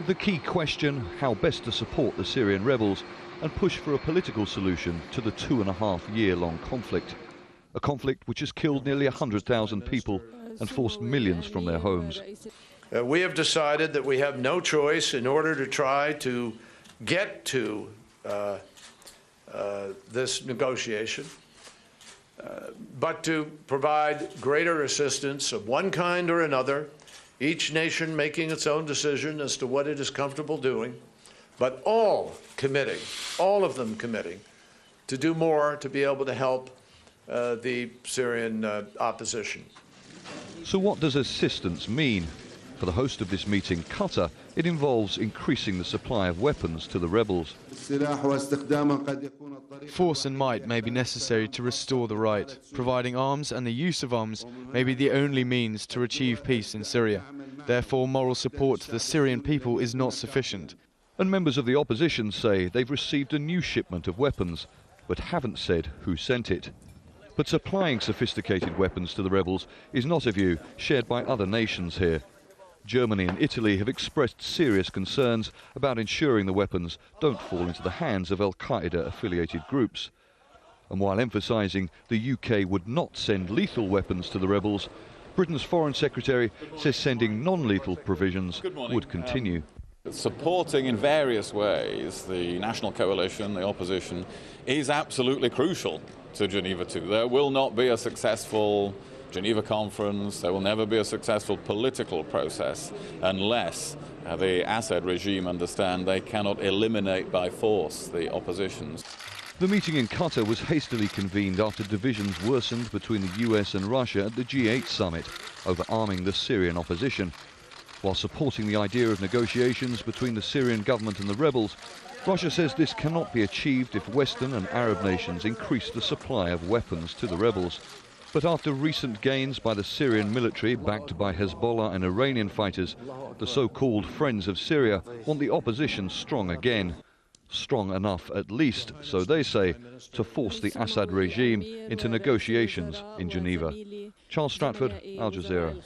The key question, how best to support the Syrian rebels and push for a political solution to the 2.5-year-long conflict. A conflict which has killed nearly 100,000 people and forced millions from their homes. We have decided that we have no choice in order to try to get to this negotiation, but to provide greater assistance of one kind or another, each nation making its own decision as to what it is comfortable doing, but all of them committing to do more to be able to help the Syrian opposition. So what does assistance mean? For the host of this meeting, Qatar, it involves increasing the supply of weapons to the rebels. Force and might may be necessary to restore the right. Providing arms and the use of arms may be the only means to achieve peace in Syria. Therefore, moral support to the Syrian people is not sufficient. And members of the opposition say they've received a new shipment of weapons, but haven't said who sent it. But supplying sophisticated weapons to the rebels is not a view shared by other nations here. Germany and Italy have expressed serious concerns about ensuring the weapons don't fall into the hands of al-Qaeda-affiliated groups. And while emphasising the UK would not send lethal weapons to the rebels, Britain's Foreign Secretary says sending non-lethal provisions would continue. Supporting in various ways the national coalition, the opposition, is absolutely crucial to Geneva II. There will not be a successful Geneva conference, there will never be a successful political process unless the Assad regime understand they cannot eliminate by force the oppositions. The meeting in Qatar was hastily convened after divisions worsened between the US and Russia at the G8 summit over arming the Syrian opposition. While supporting the idea of negotiations between the Syrian government and the rebels, Russia says this cannot be achieved if Western and Arab nations increase the supply of weapons to the rebels. But after recent gains by the Syrian military, backed by Hezbollah and Iranian fighters, the so-called Friends of Syria want the opposition strong again. Strong enough, at least, so they say, to force the Assad regime into negotiations in Geneva. Charles Stratford, Al Jazeera.